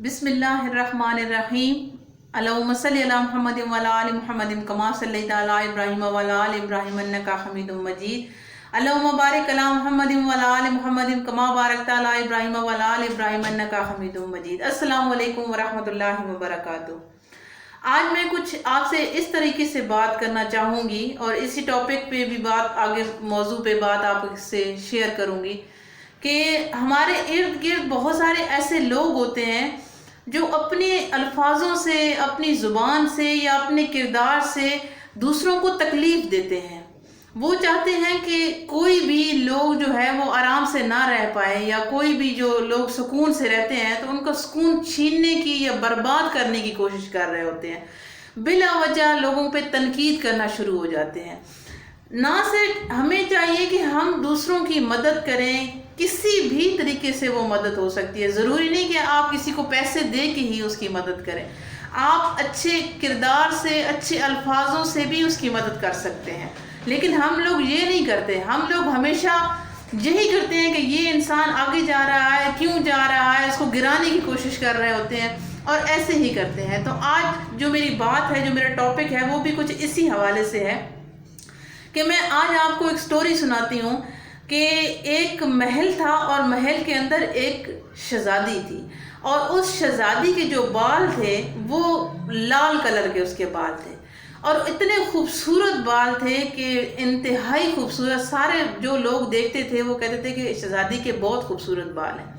بسم اللہ الرحمن الرحیم اللہم صلی علی محمد و علی آل محمد کما صلیت علی ابراہیم و علی آل ابراہیم انکا حمید مجید اللہم بارک علی محمد و علی آل محمد کما بارکت علی ابراہیم و علی آل ابراہیم انکا حمید مجید۔ السلام علیکم ورحمۃ اللہ وبرکاتہ۔ آج میں کچھ آپ سے اس طریقے سے بات کرنا چاہوں گی اور اسی ٹاپک پہ بھی بات آگے موضوع پہ بات آپ سے شیئر کروں گی کہ ہمارے ارد گرد بہت سارے ایسے لوگ ہوتے ہیں جو اپنے الفاظوں سے، اپنی زبان سے یا اپنے کردار سے دوسروں کو تکلیف دیتے ہیں۔ وہ چاہتے ہیں کہ کوئی بھی لوگ جو ہے وہ آرام سے نہ رہ پائے، یا کوئی بھی جو لوگ سکون سے رہتے ہیں تو ان کا سکون چھیننے کی یا برباد کرنے کی کوشش کر رہے ہوتے ہیں۔ بلا وجہ لوگوں پہ تنقید کرنا شروع ہو جاتے ہیں۔ نہ صرف ہمیں چاہیے کہ ہم دوسروں کی مدد کریں، کسی بھی طریقے سے وہ مدد ہو سکتی ہے۔ ضروری نہیں کہ آپ کسی کو پیسے دے کے ہی اس کی مدد کریں، آپ اچھے کردار سے، اچھے الفاظوں سے بھی اس کی مدد کر سکتے ہیں۔ لیکن ہم لوگ یہ نہیں کرتے، ہم لوگ ہمیشہ یہی کرتے ہیں کہ یہ انسان آگے جا رہا ہے، کیوں جا رہا ہے، اس کو گرانے کی کوشش کر رہے ہوتے ہیں اور ایسے ہی کرتے ہیں۔ تو آج جو میری بات ہے، جو میرا ٹاپک ہے، وہ بھی کچھ اسی حوالے سے ہے کہ میں آج آپ کو ایک سٹوری سناتی ہوں کہ ایک محل تھا اور محل کے اندر ایک شہزادی تھی، اور اس شہزادی کے جو بال تھے وہ لال کلر کے اس کے بال تھے، اور اتنے خوبصورت بال تھے کہ انتہائی خوبصورت۔ سارے جو لوگ دیکھتے تھے وہ کہتے تھے کہ شہزادی کے بہت خوبصورت بال ہیں۔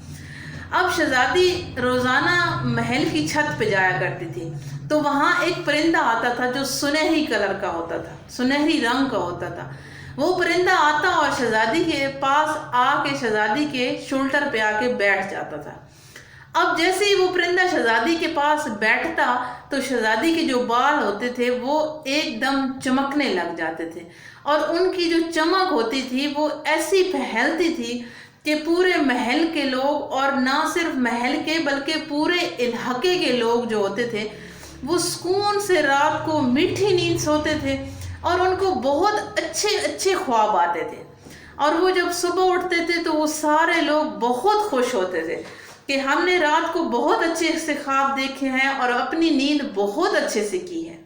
اب شہزادی روزانہ محل کی چھت پہ جایا کرتی تھی، تو وہاں ایک پرندہ آتا تھا جو سنہری کلر کا ہوتا تھا، سنہری رنگ کا ہوتا تھا۔ وہ پرندہ آتا اور شہزادی کے پاس آ کے شہزادی کے شولڈر پہ آ کے بیٹھ جاتا تھا۔ اب جیسے ہی وہ پرندہ شہزادی کے پاس بیٹھتا تو شہزادی کے جو بال ہوتے تھے وہ ایک دم چمکنے لگ جاتے تھے، اور ان کی جو چمک ہوتی تھی وہ ایسی پھیلتی تھی کہ پورے محل کے لوگ، اور نہ صرف محل کے بلکہ پورے علاقے کے لوگ جو ہوتے تھے وہ سکون سے رات کو میٹھی نیند سوتے تھے، اور ان کو بہت اچھے اچھے خواب آتے تھے۔ اور وہ جب صبح اٹھتے تھے تو وہ سارے لوگ بہت خوش ہوتے تھے کہ ہم نے رات کو بہت اچھے سے خواب دیکھے ہیں اور اپنی نیند بہت اچھے سے کی ہے۔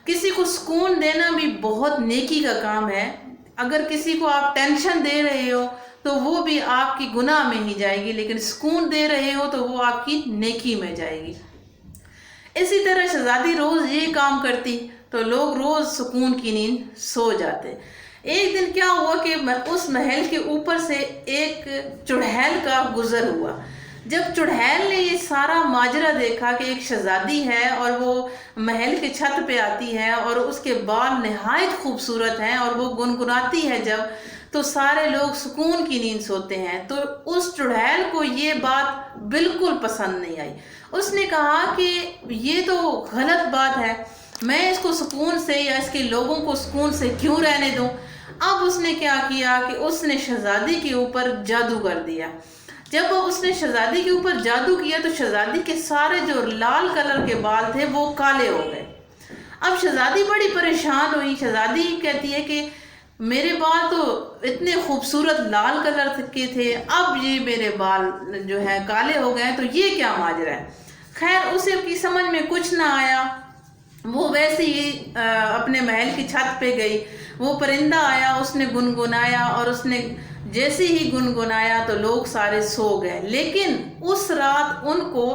کسی کو سکون دینا بھی بہت نیکی کا کام ہے۔ اگر کسی کو آپ ٹینشن دے رہے ہو تو وہ بھی آپ کی گناہ میں ہی جائے گی، لیکن سکون دے رہے ہو تو وہ آپ کی نیکی میں جائے گی۔ اسی طرح شہزادی روز یہ کام کرتی تو لوگ روز سکون کی نیند سو جاتے۔ ایک دن کیا ہوا کہ اس محل کے اوپر سے ایک چڑھیل کا گزر ہوا۔ جب چڑھیل نے یہ سارا ماجرا دیکھا کہ ایک شہزادی ہے اور وہ محل کے چھت پہ آتی ہے اور اس کے بال نہایت خوبصورت ہیں اور وہ گنگناتی ہے جب، تو سارے لوگ سکون کی نیند سوتے ہیں، تو اس چڑھیل کو یہ بات بالکل پسند نہیں آئی۔ اس نے کہا کہ یہ تو غلط بات ہے، میں اس کو سکون سے یا اس کے لوگوں کو سکون سے کیوں رہنے دوں۔ اب اس نے کیا کیا کہ اس نے شہزادی کے اوپر جادو کر دیا۔ جب اس نے شہزادی کے اوپر جادو کیا تو شہزادی کے سارے جو لال کلر کے بال تھے وہ کالے ہو گئے۔ اب شہزادی بڑی پریشان ہوئی۔ شہزادی کہتی ہے کہ میرے بال تو اتنے خوبصورت لال کلر کے تھے، اب یہ میرے بال جو ہے کالے ہو گئے، تو یہ کیا ماجرا ہے۔ خیر اسے کی سمجھ میں کچھ نہ آیا، وہ ویسے ہی اپنے محل کی چھت پہ گئی۔ وہ پرندہ آیا، اس نے گنگنایا، اور اس نے جیسے ہی گنگنایا تو لوگ سارے سو گئے۔ لیکن اس رات ان کو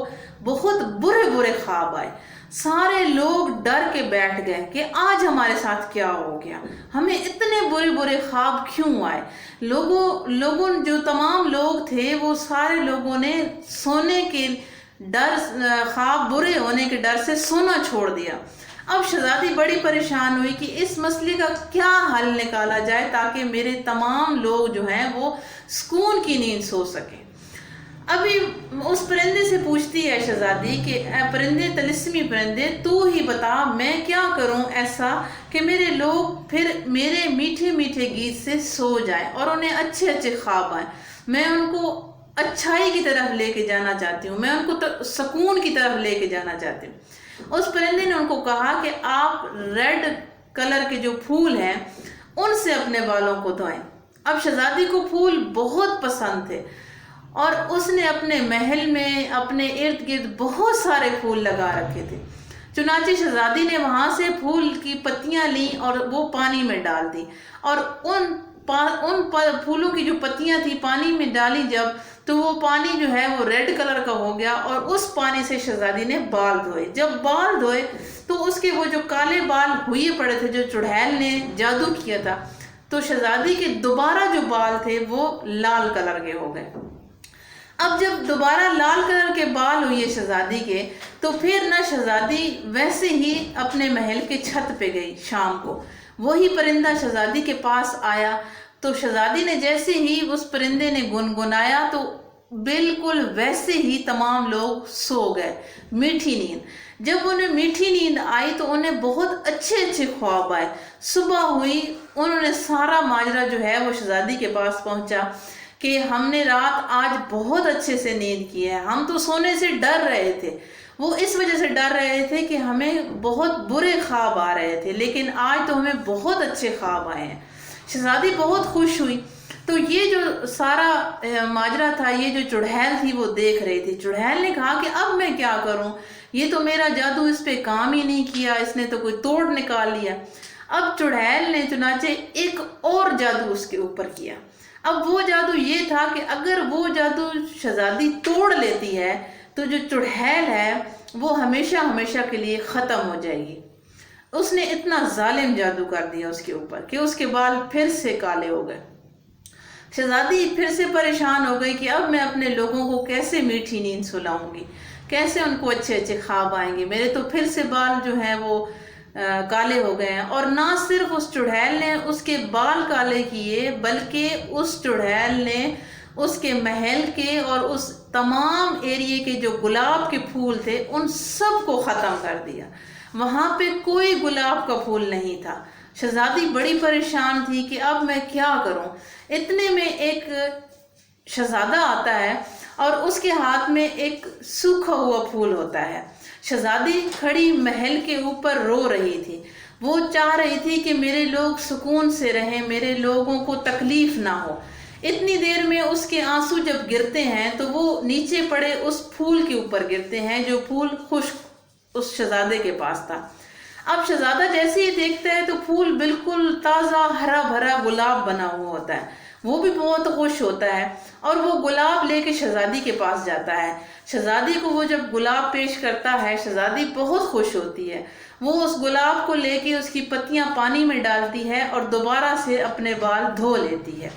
بہت برے برے خواب آئے۔ سارے لوگ ڈر کے بیٹھ گئے کہ آج ہمارے ساتھ کیا ہو گیا، ہمیں اتنے برے برے خواب کیوں آئے۔ لوگوں جو تمام لوگ تھے وہ سارے لوگوں نے سونے کے ڈر، خواب برے ہونے کے ڈر سے سونا چھوڑ دیا۔ اب شہزادی بڑی پریشان ہوئی کہ اس مسئلے کا کیا حل نکالا جائے تاکہ میرے تمام لوگ جو ہیں وہ سکون کی نیند سو سکیں۔ ابھی اس پرندے سے پوچھتی ہے شہزادی کہ اے پرندے، طلسمی پرندے، تو ہی بتا میں کیا کروں ایسا کہ میرے لوگ پھر میرے میٹھے میٹھے گیت سے سو جائیں اور انہیں اچھے اچھے خواب آئیں۔ میں ان کو اچھائی کی طرف لے کے جانا چاہتی ہوں، میں ان کو سکون کی طرف لے کے جانا چاہتی ہوں۔ اس پرندے نے ان کو کہا کہ آپ ریڈ کلر کے جو پھول ہیں ان سے اپنے بالوں کو دھوئیں۔ اب شہزادی کو پھول بہت پسند تھے، اور اس نے اپنے محل میں اپنے ارد گرد بہت سارے پھول لگا رکھے تھے۔ چنانچہ شہزادی نے وہاں سے پھول کی پتیاں لیں اور وہ پانی میں ڈال دی، اور ان پھولوں کی جو پتیاں تھی پانی میں ڈالی جب، تو وہ پانی جو ہے وہ ریڈ کلر کا ہو گیا، اور اس پانی سے شہزادی نے بال دھوئے۔ جب بال دھوئے تو اس کے وہ جو کالے بال ہوئے پڑے تھے جو چڑھیل نے جادو کیا تھا، تو شہزادی کے دوبارہ جو بال تھے وہ لال کلر کے ہو گئے۔ اب جب دوبارہ لال کلر کے بال ہوئے شہزادی کے، تو پھر نہ شہزادی ویسے ہی اپنے محل کے چھت پہ گئی شام کو، وہی پرندہ شہزادی کے پاس آیا، تو شہزادی نے جیسے ہی اس پرندے نے گنگنایا تو بالکل ویسے ہی تمام لوگ سو گئے، میٹھی نیند۔ جب انہیں میٹھی نیند آئی تو انہیں بہت اچھے اچھے خواب آئے۔ صبح ہوئی، انہوں نے سارا ماجرا جو ہے وہ شہزادی کے پاس پہنچا کہ ہم نے رات آج بہت اچھے سے نیند کی ہے، ہم تو سونے سے ڈر رہے تھے، وہ اس وجہ سے ڈر رہے تھے کہ ہمیں بہت برے خواب آ رہے تھے، لیکن آج تو ہمیں بہت اچھے خواب آئے ہیں۔ شہزادی بہت خوش ہوئی۔ تو یہ جو سارا ماجرا تھا، یہ جو چڑھیل تھی وہ دیکھ رہی تھی۔ چڑھیل نے کہا کہ اب میں کیا کروں، یہ تو میرا جادو اس پہ کام ہی نہیں کیا، اس نے تو کوئی توڑ نکال لیا۔ اب چڑھیل نے چنانچہ ایک اور جادو اس کے اوپر کیا۔ اب وہ جادو یہ تھا کہ اگر وہ جادو شہزادی توڑ لیتی ہے تو جو چڑھیل ہے وہ ہمیشہ ہمیشہ کے لیے ختم ہو جائے گی۔ اس نے اتنا ظالم جادو کر دیا اس کے اوپر کہ اس کے بال پھر سے کالے ہو گئے۔ شہزادی پھر سے پریشان ہو گئی کہ اب میں اپنے لوگوں کو کیسے میٹھی نیند سلاؤں گی، کیسے ان کو اچھے اچھے خواب آئیں گے، میرے تو پھر سے بال جو ہیں وہ کالے ہو گئے ہیں۔ اور نہ صرف اس چڑھیل نے اس کے بال کالے کیے، بلکہ اس چڑھیل نے اس کے محل کے اور اس تمام ایریے کے جو گلاب کے پھول تھے ان سب کو ختم کر دیا، وہاں پہ کوئی گلاب کا پھول نہیں تھا۔ شہزادی بڑی پریشان تھی کہ اب میں کیا کروں۔ اتنے میں ایک شہزادہ آتا ہے اور اس کے ہاتھ میں ایک سوکھا ہوا پھول ہوتا ہے۔ شہزادی کھڑی محل کے اوپر رو رہی تھی، وہ چاہ رہی تھی کہ میرے لوگ سکون سے رہیں، میرے لوگوں کو تکلیف نہ ہو۔ اتنی دیر میں اس کے آنسو جب گرتے ہیں تو وہ نیچے پڑے اس پھول کے اوپر گرتے ہیں جو پھول خشک اس شہزادے کے پاس تھا۔ اب شہزادہ جیسے ہی دیکھتا ہے تو پھول بالکل تازہ ہرا بھرا گلاب بنا ہوا ہوتا ہے، وہ بھی بہت خوش ہوتا ہے اور وہ گلاب لے کے شہزادی کے پاس جاتا ہے۔ شہزادی کو وہ جب گلاب پیش کرتا ہے، شہزادی بہت خوش ہوتی ہے، وہ اس گلاب کو لے کے اس کی پتیاں پانی میں ڈالتی ہے اور دوبارہ سے اپنے بال دھو لیتی ہے۔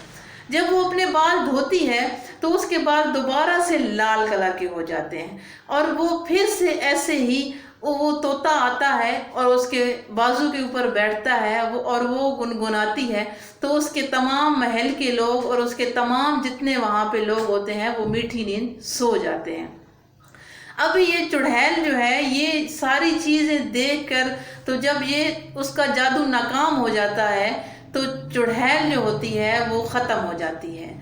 جب وہ اپنے بال دھوتی ہے تو اس کے بال دوبارہ سے لال کلر کے ہو جاتے ہیں، اور وہ پھر سے ایسے ہی وہ طوطا آتا ہے اور اس کے بازو کے اوپر بیٹھتا ہے اور وہ گنگناتی ہے، تو اس کے تمام محل کے لوگ اور اس کے تمام جتنے وہاں پہ لوگ ہوتے ہیں وہ میٹھی نیند سو جاتے ہیں۔ اب یہ چڑھیل جو ہے یہ ساری چیزیں دیکھ کر تو جب یہ اس کا جادو ناکام ہو جاتا ہے تو چڑھیل جو ہوتی ہے وہ ختم ہو جاتی ہے۔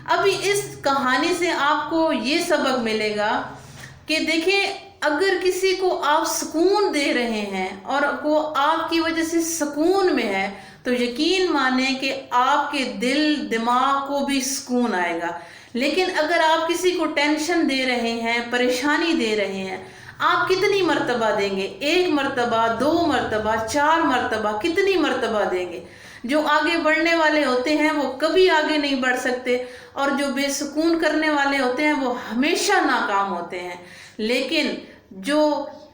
ابھی اس کہانی سے آپ کو یہ سبق ملے گا کہ دیکھیں، اگر کسی کو آپ سکون دے رہے ہیں اور وہ آپ کی وجہ سے سکون میں ہے تو یقین مانیں کہ آپ کے دل دماغ کو بھی سکون آئے گا۔ لیکن اگر آپ کسی کو ٹینشن دے رہے ہیں، پریشانی دے رہے ہیں، آپ کتنی مرتبہ دیں گے؟ 1 مرتبہ، 2 مرتبہ، 4 مرتبہ، کتنی مرتبہ دیں گے؟ جو آگے بڑھنے والے ہوتے ہیں وہ کبھی آگے نہیں بڑھ سکتے، اور جو بے سکون کرنے والے ہوتے ہیں وہ ہمیشہ ناکام ہوتے ہیں۔ لیکن جو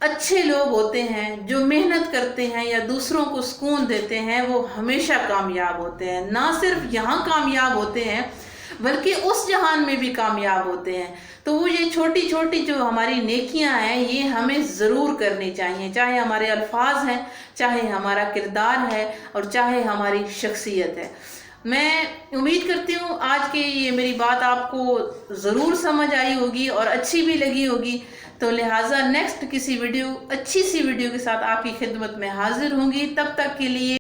اچھے لوگ ہوتے ہیں، جو محنت کرتے ہیں یا دوسروں کو سکون دیتے ہیں، وہ ہمیشہ کامیاب ہوتے ہیں۔ نہ صرف یہاں کامیاب ہوتے ہیں بلکہ اس جہان میں بھی کامیاب ہوتے ہیں۔ تو وہ یہ چھوٹی چھوٹی جو ہماری نیکیاں ہیں یہ ہمیں ضرور کرنی چاہیے، چاہے ہمارے الفاظ ہیں، چاہے ہمارا کردار ہے، اور چاہے ہماری شخصیت ہے۔ میں امید کرتی ہوں آج کی یہ میری بات آپ کو ضرور سمجھ آئی ہوگی اور اچھی بھی لگی ہوگی، تو لہٰذا نیکسٹ کسی ویڈیو، اچھی سی ویڈیو کے ساتھ آپ کی خدمت میں حاضر ہوں گی۔ تب تک کے لیے